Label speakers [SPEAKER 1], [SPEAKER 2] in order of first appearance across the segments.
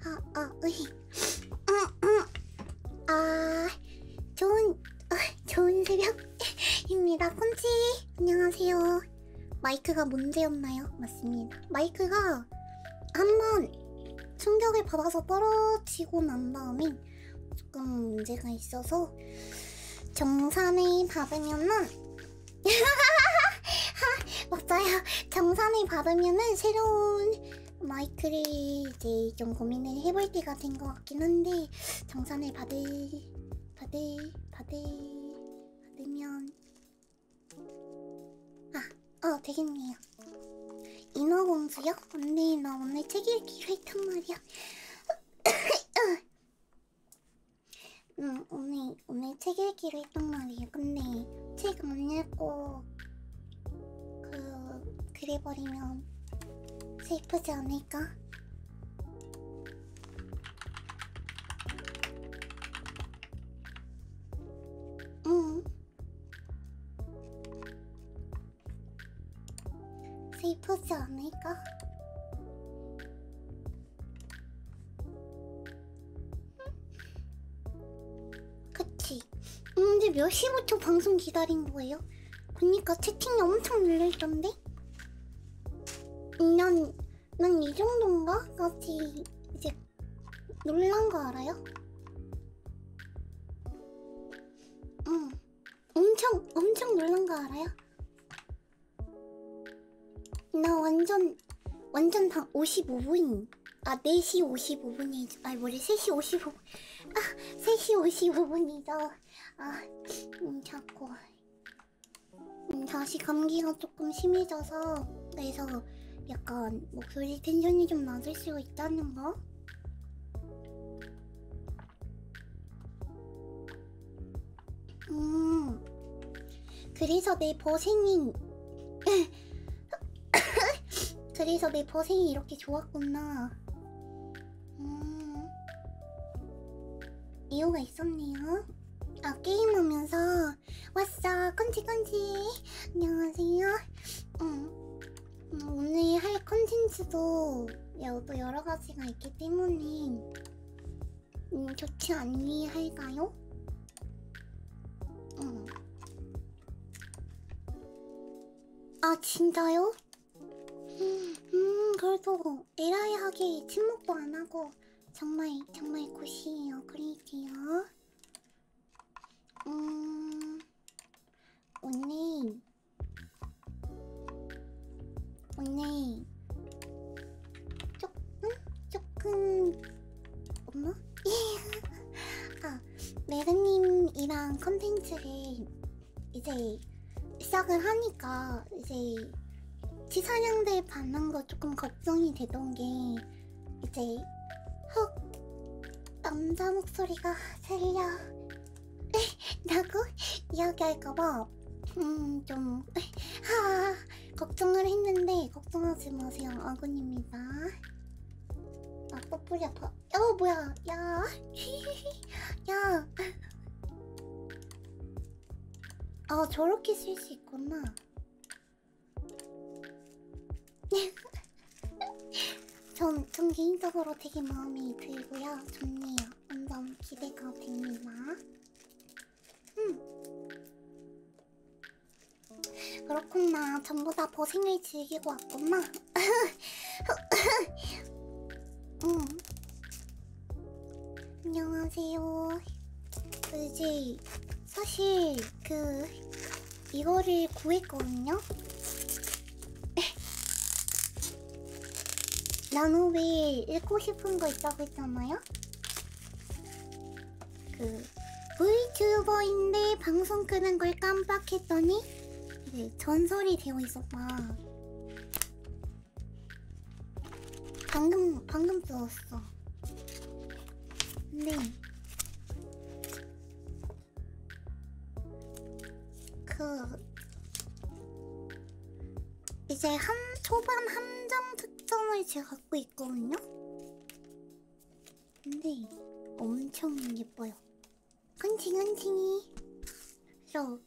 [SPEAKER 1] 으이. 아, 좋은 새벽입니다. 콘치, 안녕하세요. 마이크가 문제였나요? 맞습니다. 마이크가 한번 충격을 받아서 떨어지고 난 다음에 조금 문제가 있어서 정산을 받으면은 맞아요. 정산을 받으면은 새로운 마이크를 이제 좀 고민을 해볼 때가 된 것 같긴 한데 정산을 받으면 되겠네요. 인어공주요? 언니 나 오늘 책 읽기로 했단 말이야. 오늘 책 읽기로 했단 말이에요. 근데 책 안 읽고 그래버리면 슬프지 않을까? 슬프지 않을까? 그치? 근데 몇 시부터 방송 기다린 거예요? 보니까 채팅이 엄청 눌려있던데? 난 이 정도인가? 까지 이제 놀란 거 알아요? 엄청 놀란 거 알아요? 나 완전 다 55분. 4시 55분이죠. 뭐래, 3시 55분. 3시 55분이죠. 자꾸. 다시 감기가 조금 심해져서, 그래서 약간 목소리 텐션이 좀 낮을 수가 있다는 거? 그래서 내 버생이 그래서 내 버생이 이렇게 좋았구나. 이유가 있었네요. 게임하면서 왔어. 건지 안녕하세요. 오늘 할 컨텐츠도 또 여러 가지가 있기 때문에 좋지 않니 할까요? 진짜요? 그래도 에라이하게 침묵도 안 하고 정말 굿이에요. 그럴게요. 오늘 조금 엄마? 메르님이랑 컨텐츠를 이제 시작을 하니까 이제 치사량들 받는 거 조금 걱정이 되던 게 이제 남자 목소리가 들려 라고 이야기할까봐 좀 걱정을 했는데 걱정하지 마세요. 아군입니다. 뽀뽀리 아파. 뭐야 야 저렇게 쓸 수 있구나. 전 개인적으로 되게 마음이 들고요. 좋네요. 완전 기대가 됩니다. 그렇구나. 전부 다 버생을 즐기고 왔구나. 안녕하세요. 이제 사실 이거를 구했거든요. 나노벨 읽고 싶은 거 있다고 했잖아요? VTu버인데 방송 끄는 걸 깜빡했더니 이게 전설이 되어 있었다. 방금 들었어. 근데 이제 초반 함정 특성을 제가 갖고 있거든요? 근데 엄청 예뻐요. 간칭. 그래서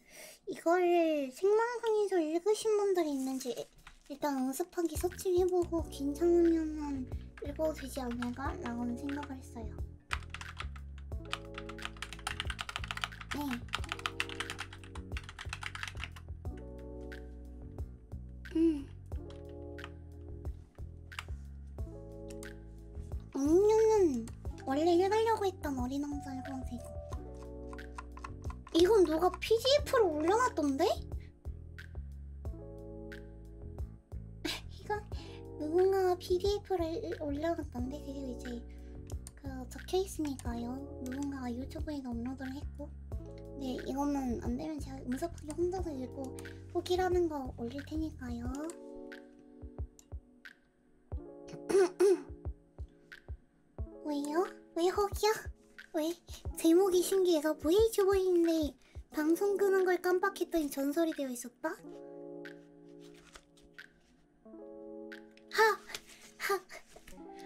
[SPEAKER 1] 이거를 생방송에서 읽으신 분들이 있는지 일단 응습하기 서치해보고 괜찮으면 읽어도 되지 않을까? 라고는 생각을 했어요. 네. 음료는 원래 읽으려고 했던 어린 왕자 일본색. 이건 누가 PDF로 올려놨던데? 이건 누군가가 PDF를 올려놨던데. 그리고 이제 그 적혀있으니까요. 누군가가 유튜브에 업로드를 했고. 네, 이거는 안되면 제가 음습하게 혼자서 읽고 후기라는 거 올릴 테니까요. 왜요? 왜 허기야? 왜? 제목이 신기해서 VTu버인데 방송 끄는 걸 깜빡했더니 전설이 되어 있었다? 하!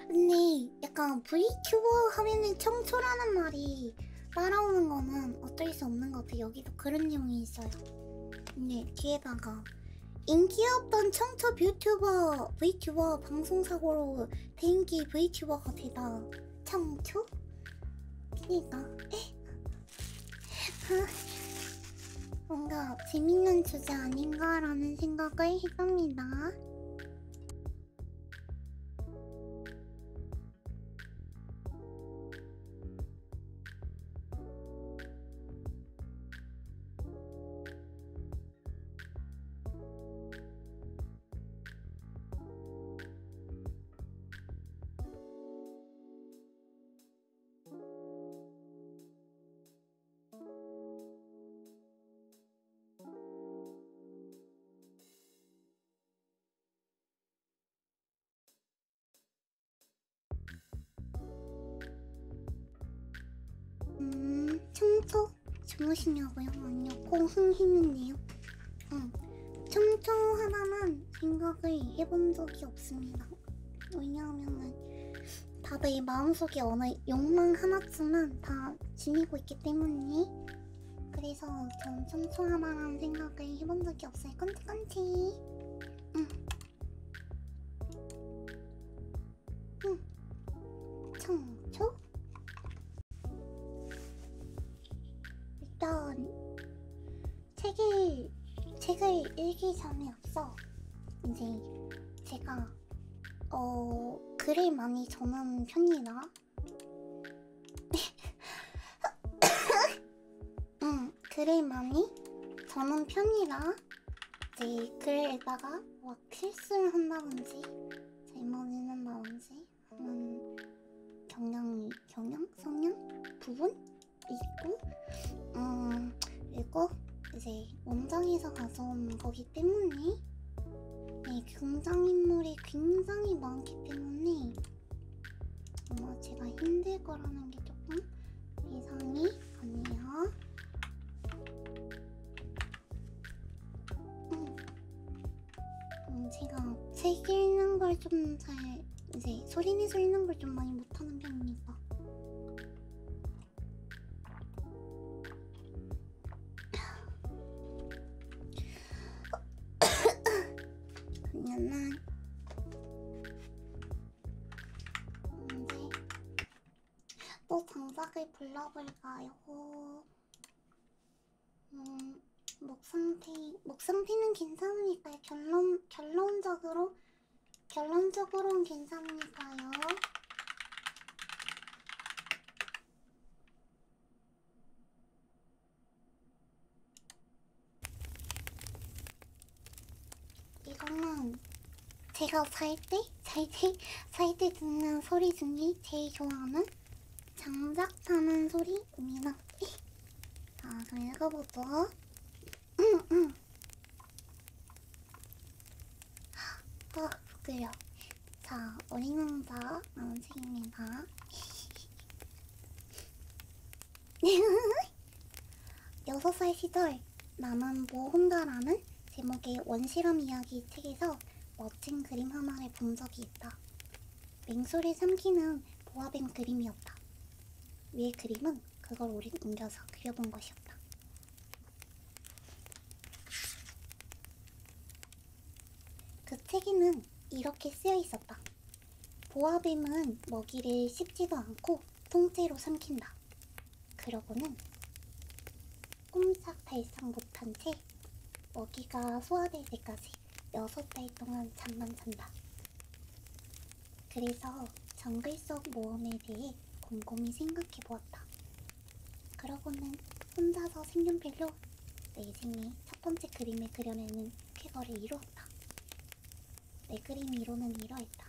[SPEAKER 1] 근데 약간 VTu버 하면은 청초라는 말이 따라오는 거는 어쩔 수 없는 것 같아. 여기도 그런 내용이 있어요. 근데 뒤에다가 인기 없던 청초 VTu버 방송사고로 대인기 VTu버가 되다. 청초? 그니까 뭔가 재밌는 주제 아닌가라는 생각을 해봅니다. 청초? 주무시냐고요? 아니요, 콩흥 했는데요. 청초 하나만 생각을 해본 적이 없습니다. 왜냐하면은 다들 마음속에 어느 욕망 하나쯤은 다 지니고 있기 때문에. 그래서 전 청초 하나만 생각을 해본 적이 없어요. 깐치깐치. 청초? 일단 책을 읽기 전에 앞서 이제 제가 글을 많이 전하는 편이라 글을 많이 전하는 편이라 이제 글에다가 막 실수를 한다든지 잘못 읽는다든지 하는 성향 부분 있고 그리고 이제 원작에서 가져온 거기 때문에 네, 등장인물이 굉장히 많기 때문에 아마 제가 힘들 거라는 게 조금 이상이 아니에요. 제가 책 읽는 걸 좀 잘 이제 소리내서 읽는 걸 좀 많이 못하는 편이니까. 그러면은 이제 또 장작을 불러볼까요? 목 상태는 괜찮으니까요. 결론적으로는 괜찮으니까요. 이거는 제가 잘 때 듣는 소리 중에 제일 좋아하는 장작 타는 소리입니다. 자, 좀 읽어보죠. 부끄려. 자, 어린 왕자라는 책입니다. 6살 시절 나는 뭐 혼자라는 제목의 원실험 이야기 책에서 멋진 그림 하나를 본 적이 있다. 맹소를 삼키는 보아뱀 그림이었다. 위의 그림은 그걸 옮겨서 그려본 것이었다. 그 책에는 이렇게 쓰여 있었다. 보아뱀은 먹이를 씹지도 않고 통째로 삼킨다. 그러고는 꼼짝달싹 못한 채 먹이가 소화될 때까지 6달 동안 잠만 잔다. 그래서 정글 속 모험에 대해 곰곰이 생각해 보았다. 그러고는 혼자서 색연필로 내 생애 첫 번째 그림을 그려내는 쾌거를 이루었다. 내 그림 이론은 이러했다.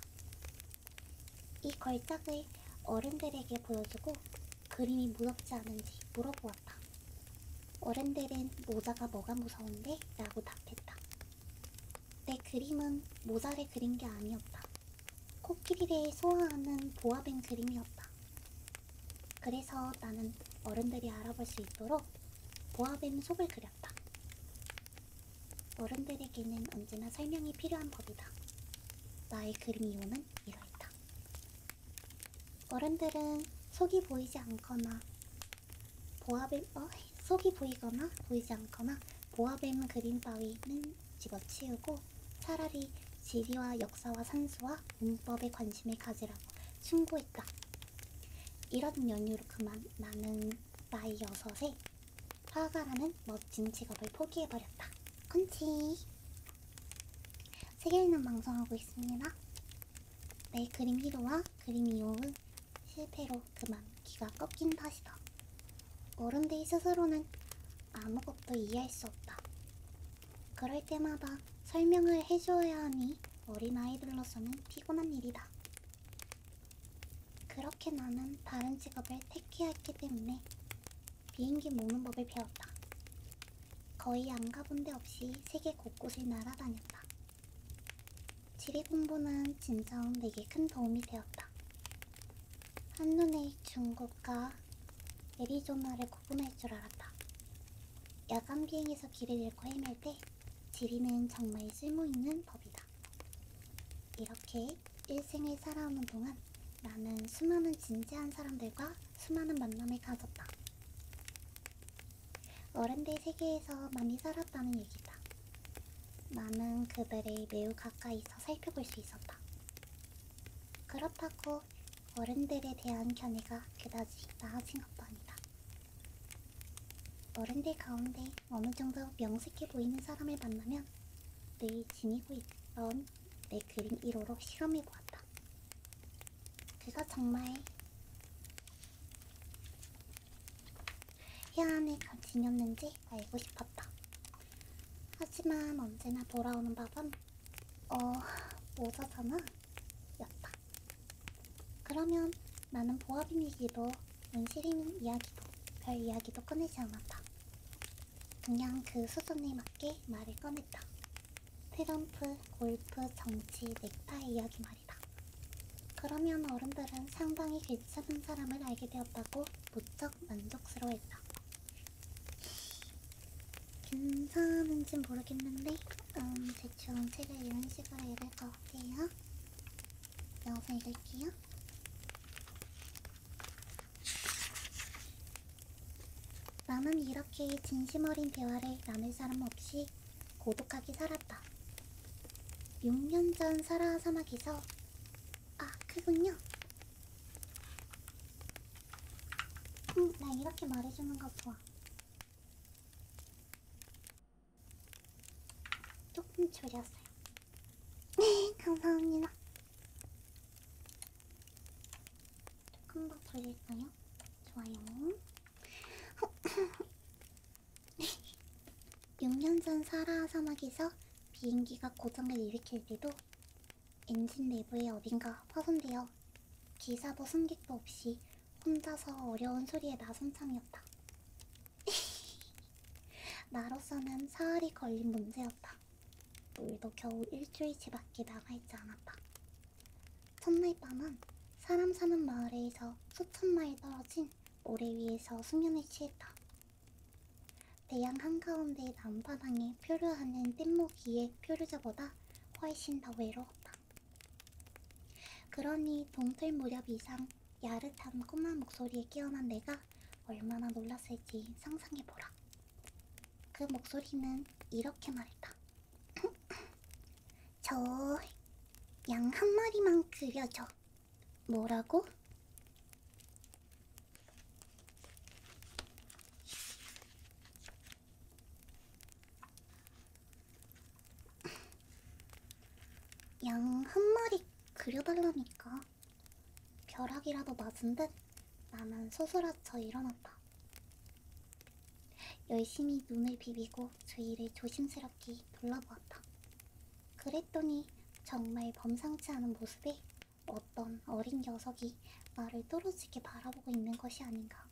[SPEAKER 1] 이 걸작을 어른들에게 보여주고 그림이 무섭지 않은지 물어보았다. 어른들은 모자가 뭐가 무서운데? 라고 답했다. 내 그림은 모자를 그린 게 아니었다. 코끼리를 소화하는 보아뱀 그림이었다. 그래서 나는 어른들이 알아볼 수 있도록 보아뱀 속을 그렸다. 어른들에게는 언제나 설명이 필요한 법이다. 나의 그림 이유는 이러했다. 어른들은 속이 보이지 않거나 속이 보이거나 보이지 않거나 보아뱀 그림 따위는 집어치우고 차라리 지리와 역사와 산수와 문법에 관심을 가지라고 충고했다. 이런 연유로 그만 나는 나이 6에 화가라는 멋진 직업을 포기해버렸다. 콘치 세계 있는 방송하고 있습니다. 내 그림 히로와 그림 이용은 실패로 그만 기가 꺾인 탓이다. 어른들 스스로는 아무것도 이해할 수 없다. 그럴 때마다 설명을 해줘야 하니 어린아이들로서는 피곤한 일이다. 그렇게 나는 다른 직업을 택해야 했기 때문에 비행기 모는 법을 배웠다. 거의 안 가본 데 없이 세계 곳곳을 날아다녔다. 지리 공부는 진정 내게 큰 도움이 되었다. 한눈에 중국과 애리조나를 구분할 줄 알았다. 야간 비행에서 길을 잃고 헤맬 때 지리는 정말 쓸모있는 법이다. 이렇게 일생을 살아오는 동안 나는 수많은 진지한 사람들과 수많은 만남을 가졌다. 어른들 세계에서 많이 살았다는 얘기다. 나는 그들을 매우 가까이서 살펴볼 수 있었다. 그렇다고 어른들에 대한 견해가 그다지 나아진 것도 아니다. 어른들 가운데 어느 정도 명색해 보이는 사람을 만나면 늘 지니고 있던 내 그림 1호로 실험해 보았다. 그가 정말 해안에 지녔는지 알고 싶었다. 하지만 언제나 돌아오는 답은 모자잖아 였다. 그러면 나는 보아뱀 얘기도 원시림 이야기도 별 이야기도 꺼내지 않았다. 그냥 그 수준에 맞게 말을 꺼냈다. 트럼프, 골프, 정치, 넥타이 이야기 말이다. 그러면 어른들은 상당히 괜찮은 사람을 알게 되었다고 무척 만족스러워했다. 괜찮은진 모르겠는데 대충 책을 이런 식으로 읽을 것 같아요. 여기서 읽을게요. 나는 이렇게 진심 어린 대화를 나눌 사람 없이 고독하게 살았다. 6년 전 사라하 사막에서 그군요. 나 이렇게 말해주는 거 좋아. 조금 줄였어요. 네, 감사합니다. 조금 더 줄일까요? 좋아요. 6년 전 사라하 사막에서 비행기가 고장을 일으킬 때도 엔진 내부에 어딘가 파손되어 기사도 승객도 없이 혼자서 어려운 소리에 나선 참이었다. 나로서는 사활이 걸린 문제였다. 물도 겨우 일주일치 밖에 나가있지 않았다. 첫날 밤은 사람 사는 마을에서 수천 마일 떨어진 모래 위에서 수면을 취했다. 대양 한가운데 남바닥에 표류하는 뗏목이의 표류자보다 훨씬 더 외로웠다. 그러니 동틀 무렵 이상 야릇한 꼬마 목소리에 깨어난 내가 얼마나 놀랐을지 상상해보라. 그 목소리는 이렇게 말했다. 저 양 한 마리만 그려줘. 뭐라고? 양 한 마리 그려달라니까. 벼락이라도 맞은 듯 나는 소스라쳐 일어났다. 열심히 눈을 비비고 주위를 조심스럽게 둘러보았다. 그랬더니 정말 범상치 않은 모습에 어떤 어린 녀석이 나를 뚫어지게 바라보고 있는 것이 아닌가.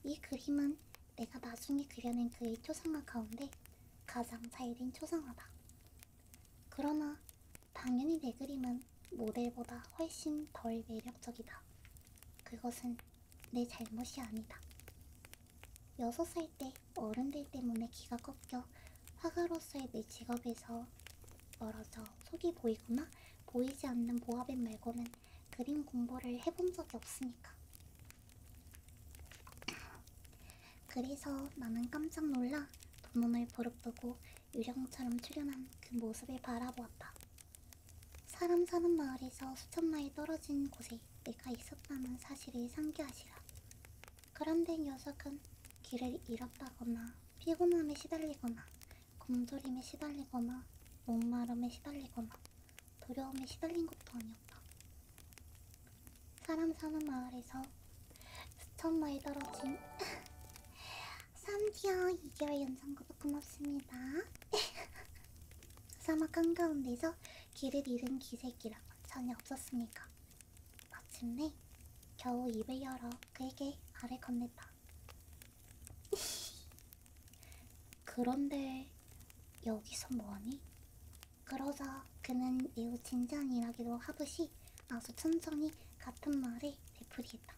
[SPEAKER 1] 이 그림은 내가 나중에 그려낸 그의 초상화 가운데 가장 잘된 초상화다. 그러나 당연히 내 그림은 모델보다 훨씬 덜 매력적이다. 그것은 내 잘못이 아니다. 6살 때 어른들 때문에 기가 꺾여 화가로서의 내 직업에서 멀어져 속이 보이거나 보이지 않는 보아뱀 말고는 그림 공부를 해본 적이 없으니까. 그래서 나는 깜짝 놀라 두 눈을 부릅뜨고 유령처럼 출현한 그 모습을 바라보았다. 사람 사는 마을에서 수천 마일 떨어진 곳에 내가 있었다는 사실을 상기하시라. 그런데 녀석은 길을 잃었다거나 피곤함에 시달리거나 곰돌임에 시달리거나 목마름에 시달리거나 두려움에 시달린 것도 아니었다. 사람 사는 마을에서 수천 마일 떨어진 3개월 2개월 연장 구독 고맙습니다. 사막 한가운데서 길을 잃은 기색이란 전혀 없었으니까 마침내 겨우 입을 열어 그에게 말을 건넸다. 그런데 여기서 뭐하니? 그러자 그는 매우 진지한 이야기로 하듯이 아주 천천히 같은 말을 되풀이했다.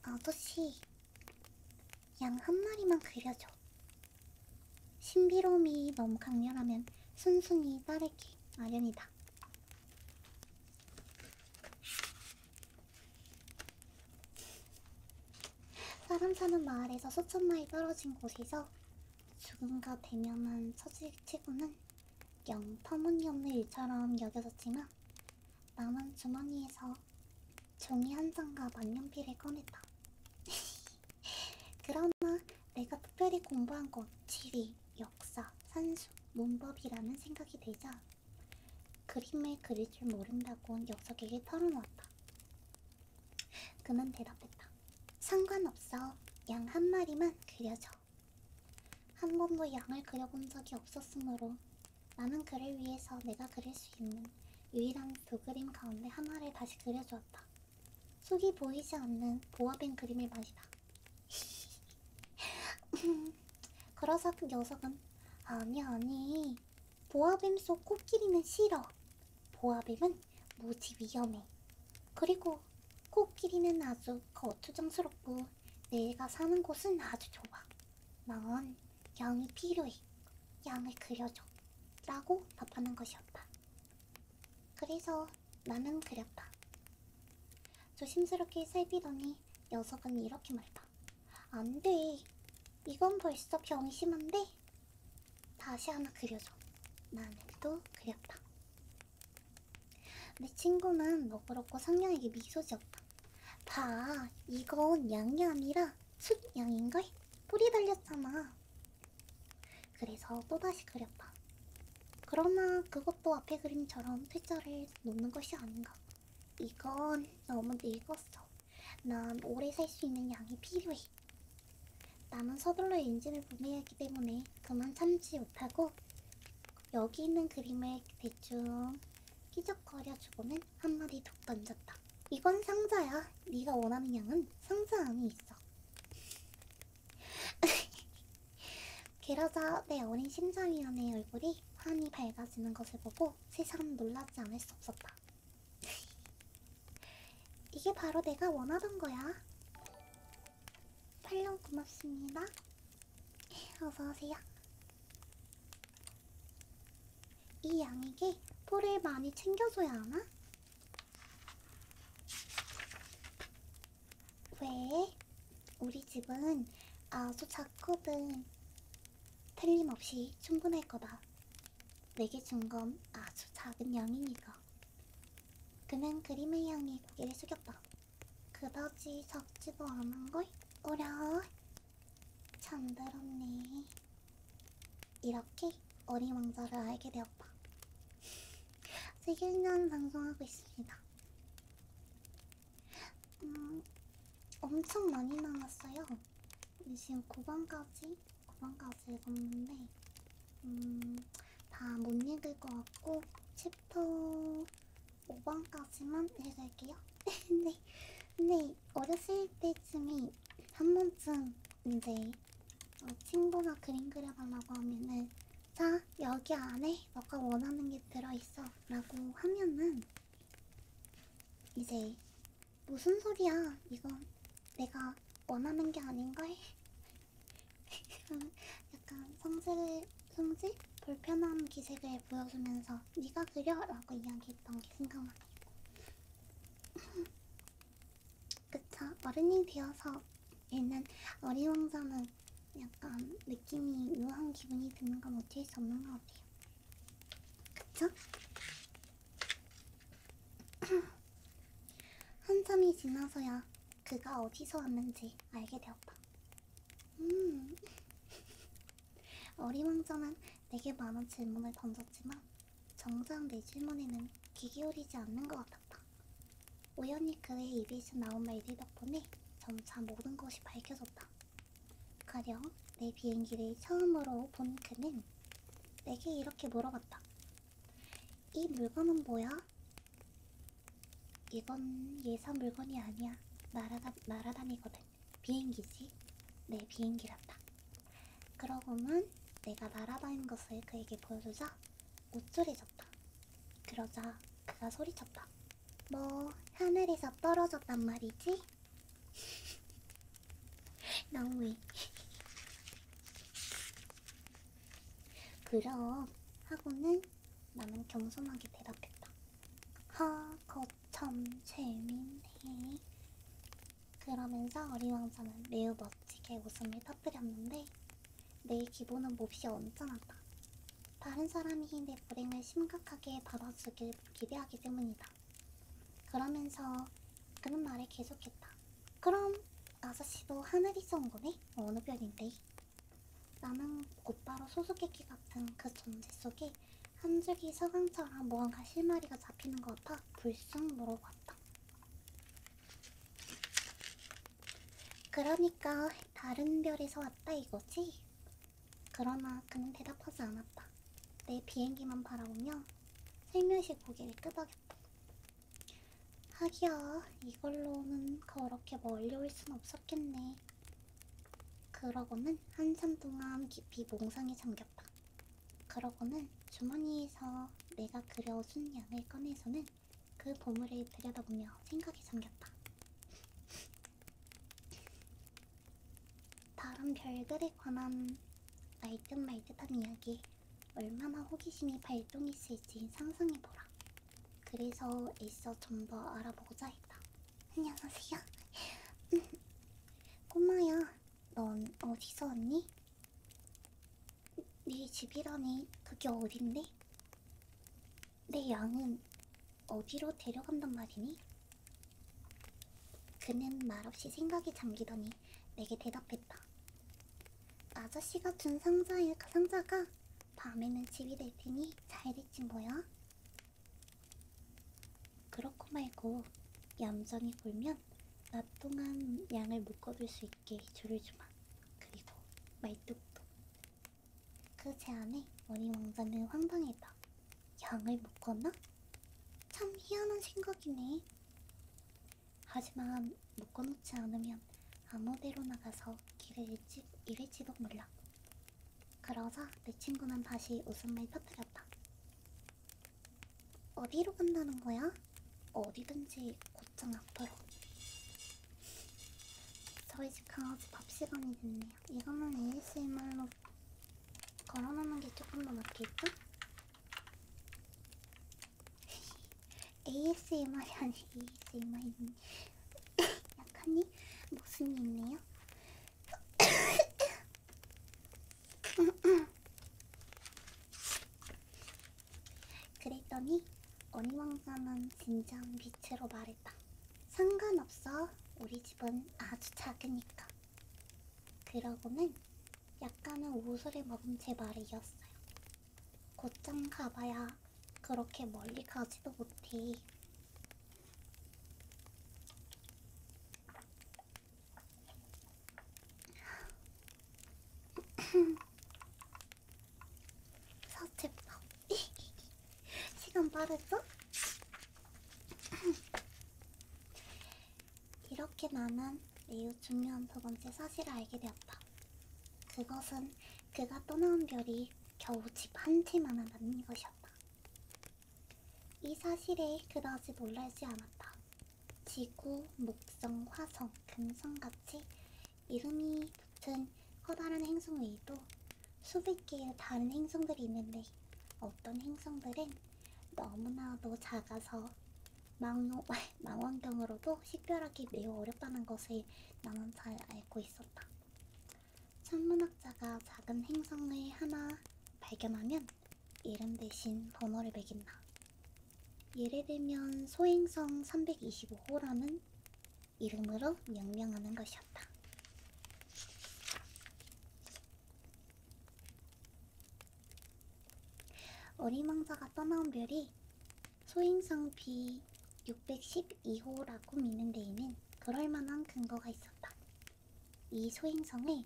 [SPEAKER 1] 아저씨, 양 한 마리만 그려줘. 신비로움이 너무 강렬하면 순순히 따르기 마련이다. 사람 사는 마을에서 수천 마일 떨어진 곳에서 죽음과 대면한 처지치고는 영 터무니없는 일처럼 여겨졌지만 나는 주머니에서 종이 한 장과 만년필을 꺼냈다. 그러나 내가 특별히 공부한 건 지리, 역사, 산수, 문법이라는 생각이 들자 그림을 그릴 줄 모른다고 녀석에게 털어놓았다. 그는 대답했다. 상관없어. 양 한 마리만 그려줘. 한 번도 양을 그려본 적이 없었으므로 나는 그를 위해서 내가 그릴 수 있는 유일한 두 그림 가운데 하나를 다시 그려주었다. 속이 보이지 않는 보아뱀 그림을 말이다. 그러자 그 녀석은 아니 보아뱀 속 코끼리는 싫어. 보아뱀은 무지 위험해. 그리고 코끼리는 아주 거추장스럽고 내가 사는 곳은 아주 좁아. 난 양이 필요해. 양을 그려줘. 라고 답하는 것이었다. 그래서 나는 그렸다. 조심스럽게 살피더니 녀석은 이렇게 말했다. 안 돼. 이건 벌써 병이 심한데? 다시 하나 그려줘. 나는 또 그렸다. 내 친구는 너그럽고 상냥하게 미소 지었다. 봐, 이건 양이 아니라 숫양인걸? 뿔이 달렸잖아. 그래서 또다시 그렸다. 그러나 그것도 앞에 그림처럼 퇴짜를 놓는 것이 아닌가. 이건 너무 늙었어. 난 오래 살 수 있는 양이 필요해. 나는 서둘러 엔진을 분해야 하기 때문에 그만 참지 못하고 여기 있는 그림을 대충 끼적거려주고는 한마디 툭 던졌다. 이건 상자야. 네가 원하는 양은 상자 안에 있어. 그러자 내 어린 심장이라는 얼굴이 환히 밝아지는 것을 보고 세상 놀라지 않을 수 없었다. 이게 바로 내가 원하던 거야. 팔로우 고맙습니다. 어서오세요. 이 양에게 뿔을 많이 챙겨줘야 하나? 왜? 우리 집은 아주 작거든. 틀림없이 충분할 거다. 내게 준 건 아주 작은 양이니까. 그는 그림을 향해 고개를 숙였다. 그다지 작지도 않은걸? 어랴, 잠들었네. 이렇게 어린 왕자를 알게 되었다. 세계년 방송하고 있습니다. 엄청 많이 남았어요. 지금 9번까지 읽었는데 다 못 읽을 것 같고 챕터 5번까지만 읽을게요. 근데 어렸을 때쯤에 한 번쯤 이제 친구가 그림 그려달라고 하면은 자 여기 안에 너가 원하는 게 들어있어 라고 하면은 이제 무슨 소리야 이건 내가 원하는 게 아닌걸? 약간 성질? 불편한 기색을 보여주면서 네가 그려 라고 이야기했던 게 생각나네요. 그쵸? 어른이 되어서 읽는 어린 왕자는 약간 느낌이 묘한 기분이 드는 건 어쩔 수 없는 것 같아요. 그쵸? 한참이 지나서야 그가 어디서 왔는지 알게 되었다. 어린 왕자는 내게 많은 질문을 던졌지만 정작 내 질문에는 귀 기울이지 않는 것 같았다. 우연히 그의 입에서 나온 말들 덕분에 점차 모든 것이 밝혀졌다. 가령 내 비행기를 처음으로 본 그는 내게 이렇게 물어봤다. 이 물건은 뭐야? 이건 예상 물건이 아니야. 날아다니거든. 비행기지? 내 비행기란다. 그러고는 내가 날아다니는 것을 그에게 보여주자 우쭐해졌다. 그러자 그가 소리쳤다. 뭐 하늘에서 떨어졌단 말이지? 너무해. 그럼 하고는 나는 겸손하게 대답했다. 거참 재밌네. 그러면서 어린 왕자는 매우 멋지게 웃음을 터뜨렸는데 내 기분은 몹시 언짢았다. 다른 사람이 내 불행을 심각하게 받아주길 기대하기 때문이다. 그러면서 그는 말을 계속했다. 그럼 아저씨도 하늘에서 온 거네? 어느 별인데? 나는 곧바로 수수께끼 같은 그 존재 속에 한 줄기 서강처럼 무언가 실마리가 잡히는 것 같아 불쑥 물어봤다. 그러니까 다른 별에서 왔다 이거지? 그러나 그는 대답하지 않았다. 내 비행기만 바라보며 슬며시 고개를 끄덕였다. 하기야 이걸로는 그렇게 멀리 올 순 없었겠네. 그러고는 한참 동안 깊이 몽상에 잠겼다. 그러고는 주머니에서 내가 그려준 양을 꺼내서는 그 보물을 들여다보며 생각에 잠겼다. 다른 별들에 관한 알듯 말듯한 이야기 얼마나 호기심이 발동했을지 상상해보라. 그래서 애써 좀 더 알아보고자 했다. 안녕하세요. 꼬마야, 넌 어디서 왔니? 네 집이라니 그게 어딘데? 내 양은 어디로 데려간단 말이니? 그는 말없이 생각에 잠기더니 내게 대답했다. 아저씨가 준 상자에 그 상자가 밤에는 집이 될 테니 잘 됐지 뭐야? 그렇고 말고 얌전히 굴면 낮 동안 양을 묶어둘 수 있게 줄을 주마. 그리고 말뚝도. 그 제안에 어린 왕자는 황당했다. 양을 묶었나? 참 희한한 생각이네. 하지만 묶어놓지 않으면 아무데로 나가서 길을 잃을지도 몰라. 그러자 내 친구는 다시 웃음을 터뜨렸다. 어디로 간다는 거야? 어디든지 곧장 앞으로. 저희 집 강아지 밥 시간이 됐네요. 이거는 ASMR로 걸어놓는 게 조금 더 낫겠죠? ASMR이 아니 ASMR이 약간이 모순이 있네요. 그랬더니 어린 어리왕자는 진지한 빛으로 말했다. 상관없어. 우리 집은 아주 작으니까. 그러고는 약간은 우스를 머금 채 말을 이었어요. 곧장 가봐야 그렇게 멀리 가지도 못해. 서체법. 시간 빠르죠? 이렇게 나는 매우 중요한 두 번째 사실을 알게 되었다. 그것은 그가 떠나온 별이 겨우 집 한 채만 한다는 것이었다. 이 사실에 그다지 놀라지 않았다. 지구, 목성, 화성, 금성같이 이름이 붙은 커다란 행성 외에도 수백 개의 다른 행성들이 있는데 어떤 행성들은 너무나도 작아서 망원경으로도 식별하기 매우 어렵다는 것을 나는 잘 알고 있었다. 천문학자가 작은 행성을 하나 발견하면 이름 대신 번호를 매긴다. 예를 들면 소행성 325호라는 이름으로 명명하는 것이었다. 어리망자가 떠나온 별이 소행성 B612호라고 믿는 데에는 그럴만한 근거가 있었다. 이 소행성을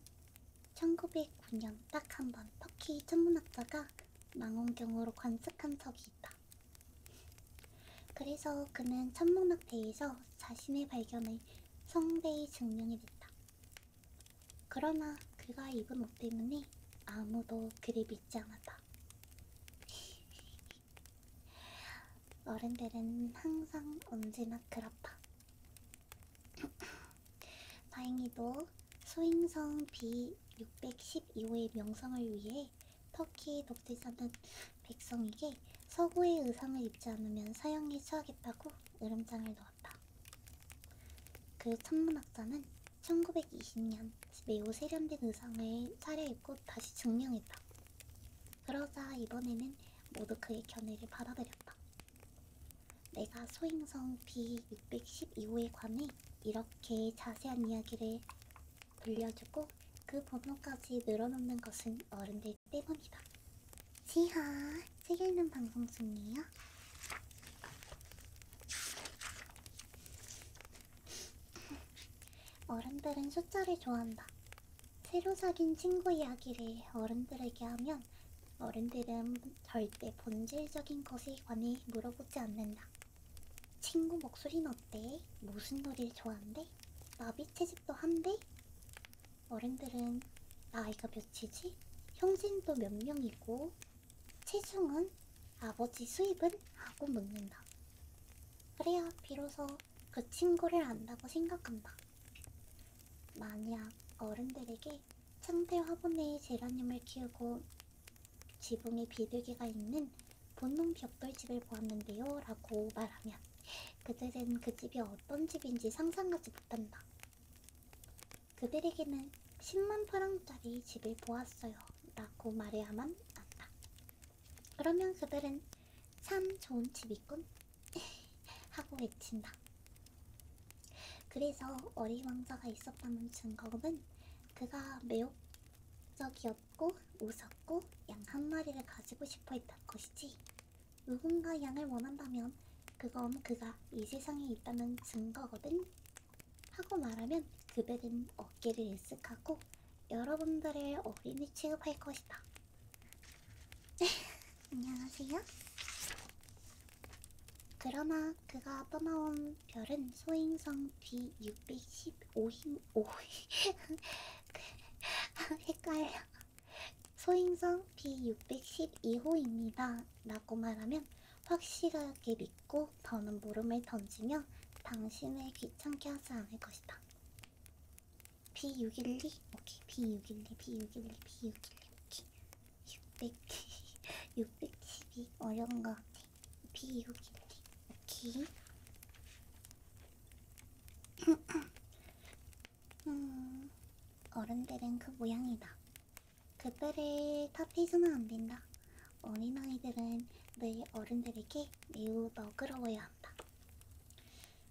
[SPEAKER 1] 1909년 딱 한 번 터키 천문학자가 망원경으로 관측한 적이 있다. 그래서 그는 천문학대회에서 자신의 발견을 성대히 증명해냈다. 그러나 그가 입은 옷 때문에 아무도 그를 믿지 않았다. 어른들은 항상 언제나 그렇다. 다행히도 소행성 B612호의 명성을 위해 터키 독재자는 백성에게 서구의 의상을 입지 않으면 사형에 처하겠다고 으름장을 놓았다. 그 천문학자는 1920년 매우 세련된 의상을 차려입고 다시 증명했다. 그러자 이번에는 모두 그의 견해를 받아들였다. 내가 소행성 B612호에 관해 이렇게 자세한 이야기를 들려주고 그 번호까지 늘어놓는 것은 어른들 때문이다. 지하, 책 읽는 방송 중이에요. 어른들은 숫자를 좋아한다. 새로 사귄 친구 이야기를 어른들에게 하면 어른들은 절대 본질적인 것에 관해 물어보지 않는다. 친구 목소리는 어때? 무슨 노래를 좋아한대? 나비 채집도 한대? 어른들은 나이가 몇이지? 형제는 또 몇 명이고? 체중은? 아버지 수입은? 하고 묻는다. 그래야 비로소 그 친구를 안다고 생각한다. 만약 어른들에게 창틀 화분에 제라늄을 키우고 지붕에 비둘기가 있는 본농 벽돌집을 보았는데요 라고 말하면 그들은 그 집이 어떤 집인지 상상하지 못한다. 그들에게는 10만 프랑짜리 집을 보았어요 라고 말해야만 한다. 그러면 그들은 참 좋은 집이군 하고 외친다. 그래서 어리왕자가 있었다는 증거는 그가 매혹적이었고 웃었고 양 한 마리를 가지고 싶어 했던 것이지, 누군가 양을 원한다면 그건 그가 이 세상에 있다는 증거거든 하고 말하면 그들은 어깨를 으쓱하고 여러분들을 어린이 취급할 것이다. 안녕하세요. 그러나 그가 떠나온 별은 소행성 B615호 헷갈려. 소행성 B612호입니다 라고 말하면 확실하게 믿고 더는 물음을 던지며 당신을 귀찮게 하지 않을 것이다. B612? 오케이. B612, B612, B612. 오케이. 612 어려운 것 같아. B612. 오케이. 어른들은 그 모양이다. 그들을 탓해서는 안 된다. 어린아이들은 늘 어른들에게 매우 너그러워야 한다.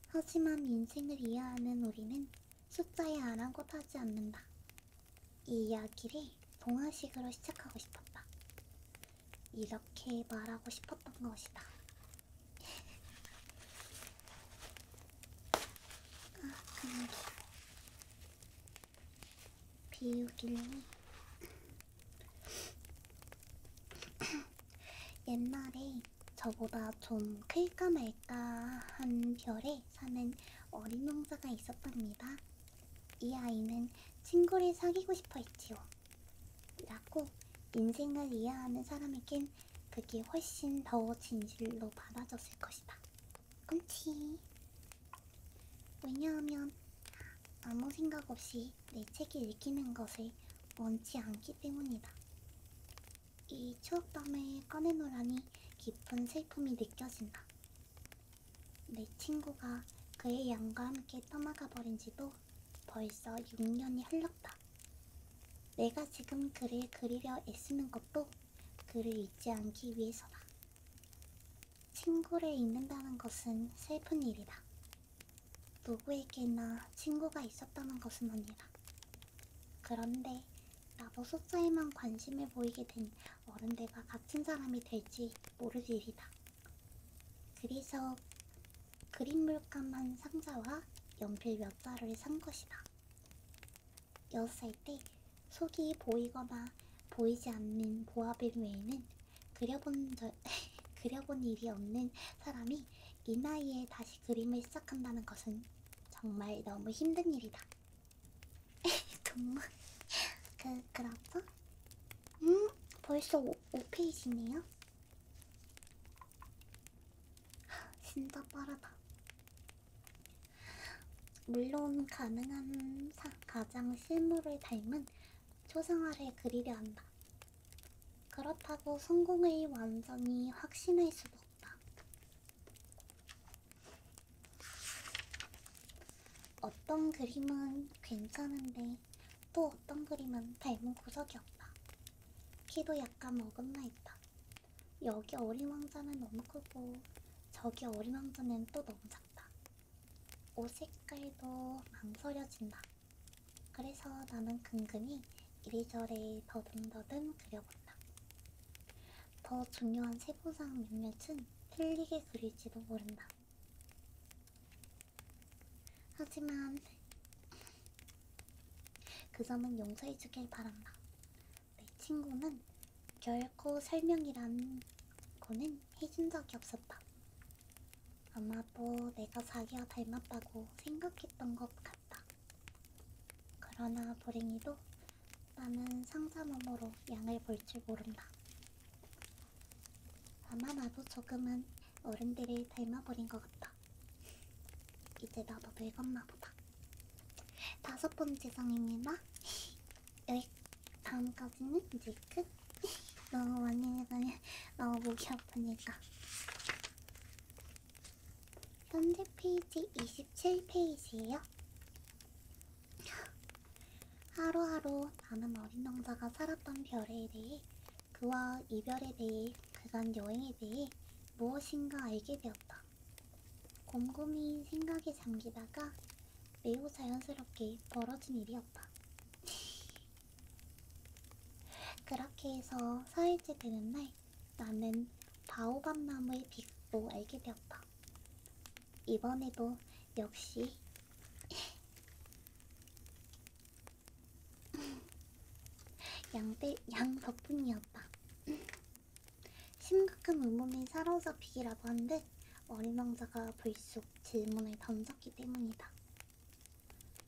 [SPEAKER 1] 하지만 인생을 이해하는 우리는 숫자에 아랑곳하지 않는다. 이 이야기를 동화식으로 시작하고 싶었다. 이렇게 말하고 싶었던 것이다. 그냥 비우길래 옛날에 저보다 좀 클까 말까 한 별에 사는 어린 왕자가 있었답니다. 이 아이는 친구를 사귀고 싶어 했지요. 라고 인생을 이해하는 사람에겐 그게 훨씬 더 진실로 받아졌을 것이다. 끔찍. 왜냐하면 아무 생각 없이 내 책을 읽히는 것을 원치 않기 때문이다. 이 추억담을 꺼내놓으라니 깊은 슬픔이 느껴진다. 내 친구가 그의 양과 함께 떠나가 버린 지도 벌써 6년이 흘렀다. 내가 지금 그를 그리려 애쓰는 것도 그를 잊지 않기 위해서다. 친구를 잊는다는 것은 슬픈 일이다. 누구에게나 친구가 있었다는 것은 아니라. 그런데 나도 숫자에만 관심을 보이게 된 어른들과 같은 사람이 될지 모를 일이다. 그래서 그림 물감 한 상자와 연필 몇 자루를 산 것이다. 6살 때 속이 보이거나 보이지 않는 보아뱀 외에는 그려본 일이 없는 사람이 이 나이에 다시 그림을 시작한다는 것은 정말 너무 힘든 일이다. 정말 그렇죠? 벌써 5페이지네요? 진짜 빠르다. 물론 가능한 가장 실물을 닮은 초상화를 그리려 한다. 그렇다고 성공을 완전히 확신할 수도 없다. 어떤 그림은 괜찮은데 또 어떤 그림은 닮은 구석이 없다. 키도 약간 어긋나 있다. 여기 어린 왕자는 너무 크고 저기 어린 왕자는 또 너무 작다. 옷 색깔도 망설여진다. 그래서 나는 근근히 이리저리 더듬더듬 그려본다. 더 중요한 세부상 몇몇은 틀리게 그릴지도 모른다. 하지만 그 점은 용서해주길 바란다. 내 친구는 결코 설명이란 거는 해준 적이 없었다. 아마도 내가 자기와 닮았다고 생각했던 것 같다. 그러나 불행히도 나는 상자 너머로 양을 볼 줄 모른다. 아마 나도 조금은 어른들을 닮아버린 것 같다. 이제 나도 늙었나 보다. 5번째 장입니다. 여기 다음까지는 이제 끝. 너무 많이 읽으면 너무 목이 아프니까. 현재 페이지 27페이지예요. 하루하루 나는 어린 왕자가 살았던 별에 대해, 그와 이별에 대해, 그간 여행에 대해 무엇인가 알게 되었다. 곰곰이 생각에 잠기다가 매우 자연스럽게 벌어진 일이었다. 그렇게 해서 4일째 되는 날 나는 바오밥 나무의 비극도 알게 되었다. 이번에도 역시 양 덕분이었다. 심각한 의문에 사로잡히기라도 한 듯 어린 왕자가 불쑥 질문을 던졌기 때문이다.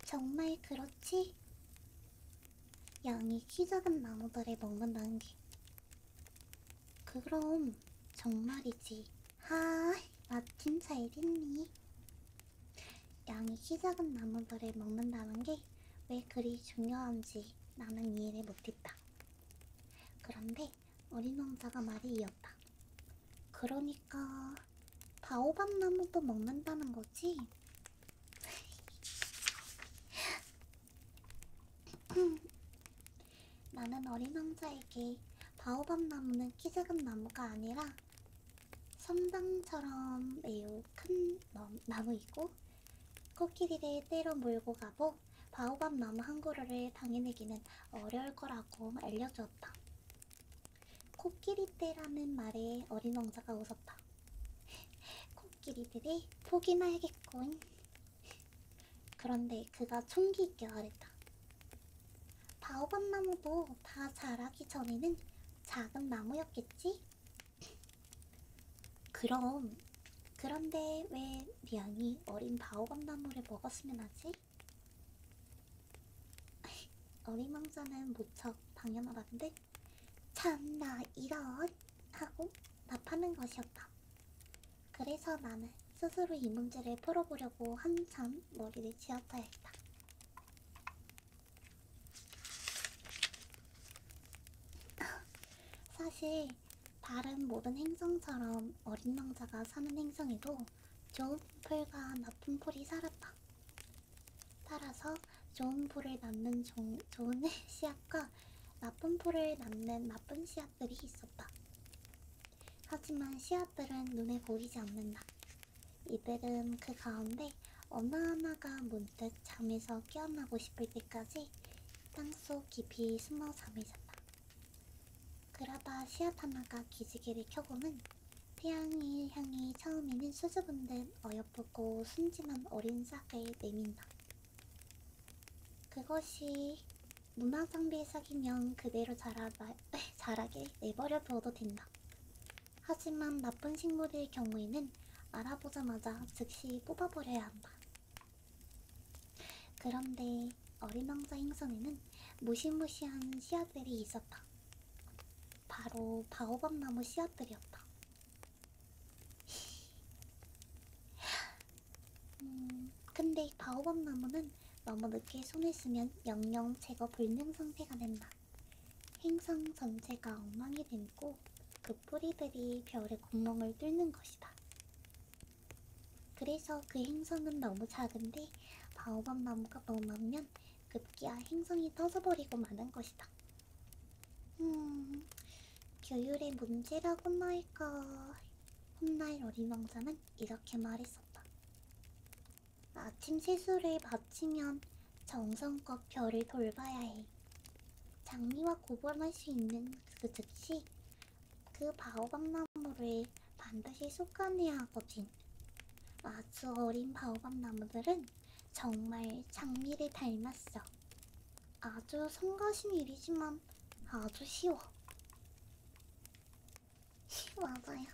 [SPEAKER 1] 정말 그렇지? 양이 키 작은 나무들을 먹는다는 게. 그럼 정말이지. 마침 잘 됐니? 양이 키 작은 나무들을 먹는다는 게 왜 그리 중요한지 나는 이해를 못했다. 그런데 어린 왕자가 말을 이었다. 그러니까 바오밥 나무도 먹는다는 거지? 나는 어린 왕자에게 바오밥 나무는 키 작은 나무가 아니라 섬당처럼 매우 큰 나무이고 코끼리를 때로 몰고 가고 바오밥 나무 한 그루를 당해내기는 어려울 거라고 알려주었다. 코끼리 떼라는 말에 어린 왕자가 웃었다. 코끼리들이 포기나 해야겠군. 그런데 그가 총기 있게 말했다. 바오밥 나무도 다 자라기 전에는 작은 나무였겠지? 그런데 왜 리안이 어린 바오밥 나무를 먹었으면 하지? 어린 왕자는 무척 당연하다는 듯 참나 이런 하고 답하는 것이었다. 그래서 나는 스스로 이 문제를 풀어보려고 한참 머리를 쥐었어야 했다. 사실 다른 모든 행성처럼 어린 왕자가 사는 행성에도 좋은 풀과 나쁜 풀이 살았다. 따라서 좋은 풀을 낳는 좋은 씨앗과 나쁜 풀을 낳는 나쁜 씨앗들이 있었다. 하지만 씨앗들은 눈에 보이지 않는다. 이들은 그 가운데 어느 하나가 문득 잠에서 깨어나고 싶을 때까지 땅속 깊이 숨어 잠을 잔다. 그러다 씨앗 하나가 기지개를 켜고는 태양을 향해 처음에는 수줍은 듯 어여쁘고 순진한 어린 싹을 내민다. 그것이 문화장비의 싹이면 그대로 자라게 내버려 둬도 된다. 하지만 나쁜 식물의 경우에는 알아보자마자 즉시 뽑아버려야 한다. 그런데 어린 왕자 행성에는 무시무시한 씨앗들이 있었다. 바로 바오밥 나무 씨앗들이었다. 근데 바오밥 나무는 너무 늦게 손을 쓰면 영영 제거 불능 상태가 된다. 행성 전체가 엉망이 되고 그 뿌리들이 별의 구멍을 뚫는 것이다. 그래서 그 행성은 너무 작은데 바오밥 나무가 너무 많으면 급기야 행성이 터져버리고 마는 것이다. 규율의 문제라고나 할까. 훗날 어린 왕자는 이렇게 말했었다. 아침 세수를 마치면 정성껏 별을 돌봐야 해. 장미와 구분할 수 있는 그 즉시 그 바오밥 나무를 반드시 솎아내야 하거든. 아주 어린 바오밥 나무들은 정말 장미를 닮았어. 아주 성가신 일이지만 아주 쉬워. 맞아요.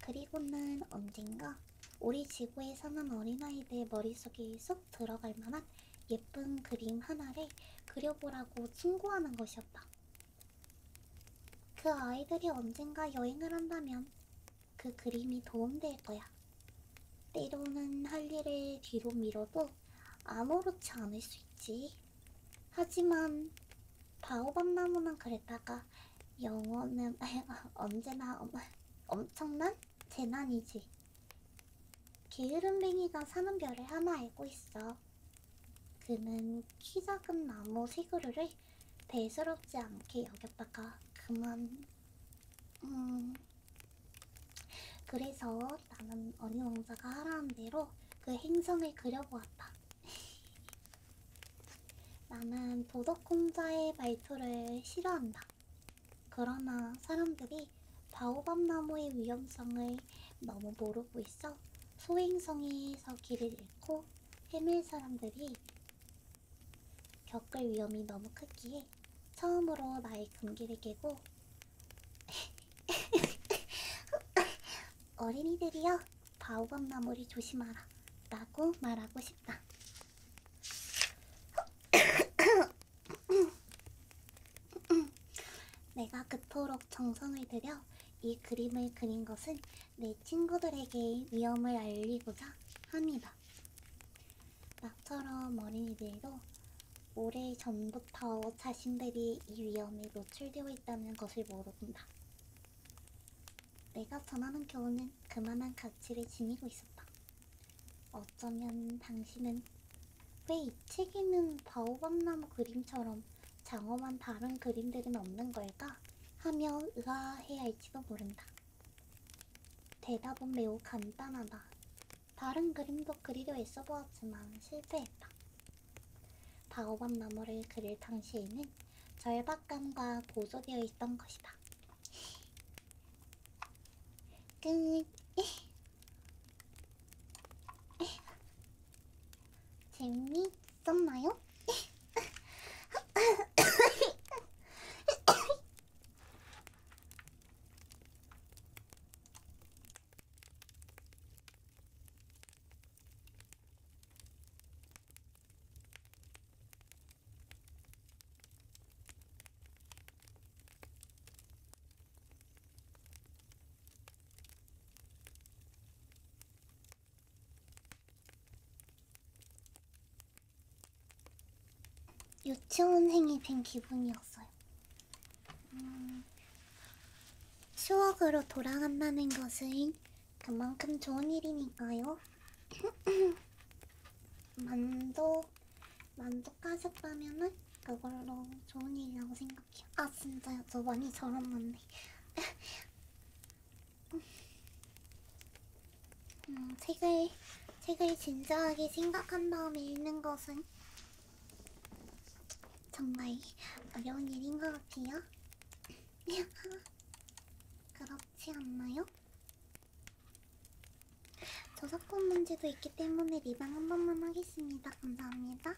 [SPEAKER 1] 그리고는 언젠가 우리 지구에 사는 어린아이들 머릿속에 쏙 들어갈 만한 예쁜 그림 하나를 그려보라고 충고하는 것이었다. 그 아이들이 언젠가 여행을 한다면 그 그림이 도움될 거야. 때로는 할 일을 뒤로 미뤄도 아무렇지 않을 수 있지. 하지만 바오밥 나무는 그랬다가 영어는 언제나 엄청난 재난이지. 게으름뱅이가 사는 별을 하나 알고 있어. 그는 키 작은 나무 시그루를 대수롭지 않게 여겼다가 그만. 그래서 나는 어린 왕자가 하라는 대로 그 행성을 그려보았다. 나는 도덕공자의 말투를 싫어한다. 그러나 사람들이 바오밥 나무의 위험성을 너무 모르고 있어 소행성에서 길을 잃고 헤맬 사람들이 겪을 위험이 너무 크기에 처음으로 나의 금기를 깨고 어린이들이여 바오밥 나무를 조심하라 라고 말하고 싶다. 내가 그토록 정성을 들여 이 그림을 그린 것은 내 친구들에게 위험을 알리고자 합니다. 나처럼 어린이들도 오래전부터 자신들이 이 위험에 노출되어 있다는 것을 모른다. 내가 전하는 교훈은 그만한 가치를 지니고 있었다. 어쩌면 당신은 왜 이 책에는 바오밥 나무 그림처럼 장엄한 다른 그림들은 없는 걸까? 하며 의아해 할지도 모른다. 대답은 매우 간단하다. 다른 그림도 그리려 애써보았지만 실패했다. 바오밥 나무를 그릴 당시에는 절박감과 고조되어 있던 것이다. 끝. 재밌었나요? 유치원생이 된 기분이었어요. 추억으로 돌아간다는 것은 그만큼 좋은 일이니까요. 만족하셨다면은 그걸로 좋은 일이라고 생각해요. 아 진짜요? 저 많이 절었는데. 책을 진지하게 생각한 다음에 읽는 것은 정말 어려운 일인 것 같아요. 그렇지 않나요? 저작권 문제도 있기 때문에 리방 한 번만 하겠습니다. 감사합니다.